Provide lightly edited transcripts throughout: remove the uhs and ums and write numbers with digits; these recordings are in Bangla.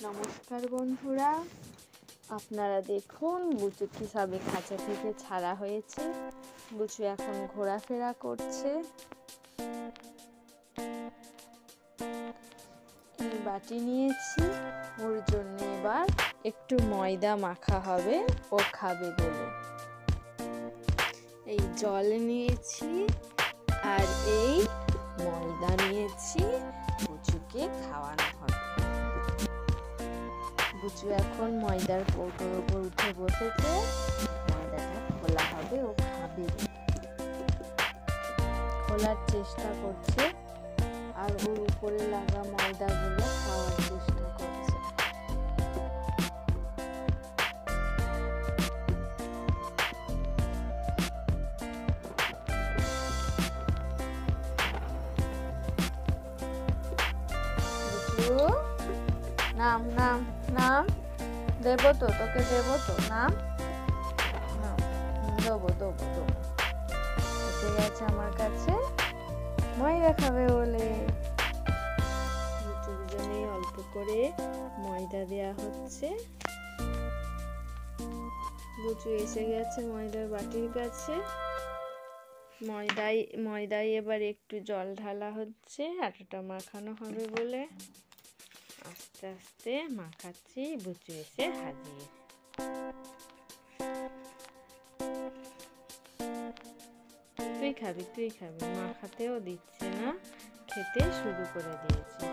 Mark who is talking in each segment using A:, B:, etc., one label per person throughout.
A: নমস্কার বন্ধুরা, আপনারা দেখুন বুচু কিভাবে খাঁচা থেকে ছাড়া হয়েছে। বুচু এখন ঘোরাফেরা করছে। এই বাটি নিয়েছি, ওর জন্য এবার একটু ময়দা মাখা হবে ও খাবে বলে। এই জল নিয়েছি আর এই ময়দা নিয়েছি, বুচুকে খাওয়ানো হবে। বুচু এখন ময়দার কৌটোর উপর উঠে বসেছে, ময়দাটা খোলা হবে ও খাবে। খোলার চেষ্টা করছে আর ওর উপরে লাগা ময়দাগুলো খাওয়ার চেষ্টা করছে। বুচু নাম নাম নাম, দেবো তো, তোকে দেবো তো, নাম দেবো দেবো দেবো। এসে গেছে আমার কাছে ময়দা খাবে বলে। বুচুর জন্য অল্প করে ময়দা দেয়া হচ্ছে। বুচু এসে গেছে ময়দার বাটির কাছে। ময়দায় এবার একটু জল ঢালা হচ্ছে, আটাটা মাখানো হবে বলে। আস্তে আস্তে মাখাচ্ছি, বুচু এসে হাজির। তুই খাবি তুই খাবি, মাখাতেও দিচ্ছে না, খেতে শুরু করে দিয়েছে।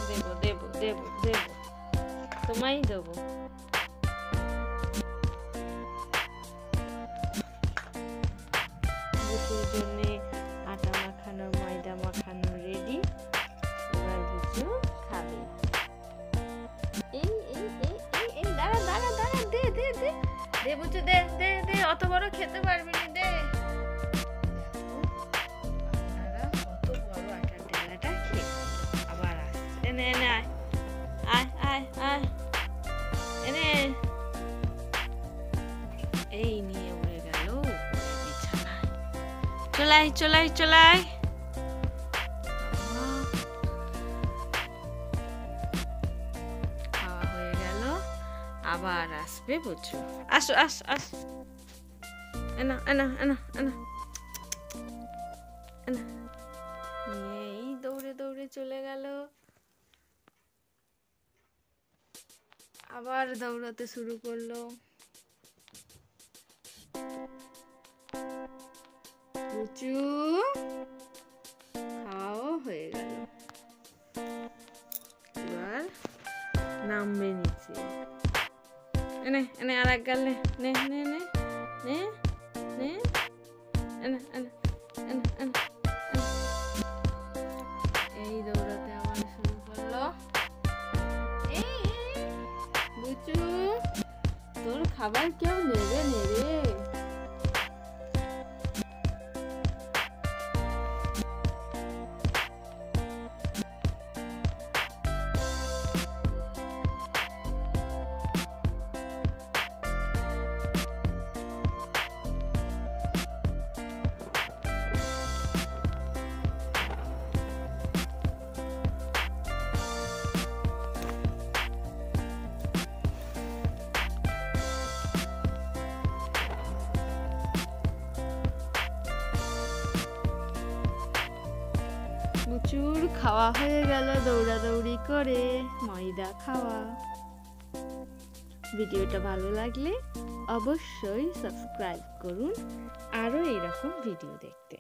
A: দেবো দেবো দেবো দেবো, তোমায় দেবো। বুচুর জন্য আটা মাখানো ময়দা মাখানো রেডি। এবার বুচু খাবে। এই এই এই এই এই দাঁড়া দাঁড়া দাঁড়া, দে দে দে দে বুচু, দে দে দে, অত বড় খেতে পারবি না, দে। আপনারা কত বড় আটার ডেলাটা খেয়ে আবার আসছে। এনে এনে আয় আয় আয় আয়, এনে। এই নিয়ে উড়ে গেল বিছানায়। চলাই চলাই চলাই। খাওয়া হয়ে গেল, আবার আসবে বুচু। আসো আস আস, এনা এনা এনা এনা এনা। এই দৌড়ে দৌড়ে চলে গেল। আবার দৌড়াতে শুরু করলো। বুচু খাওয়াও হয়ে গেল, এবার নামবে নিচে। এনে এনে আর এক গাল নে নে নে নে নে নে, এনে এনে এনে এনে। এই দৌড়াতে আবার শুরু করলো। এই বুচু, তোর খাবার কেউ নেবে নেবে। বুচুর খাওয়া হয়ে গেল দৌড়াদৌড়ি করে, ময়দা খাওয়া। ভিডিওটা ভালো লাগলে অবশ্যই সাবস্ক্রাইব করুন আরো এরকম ভিডিও দেখতে।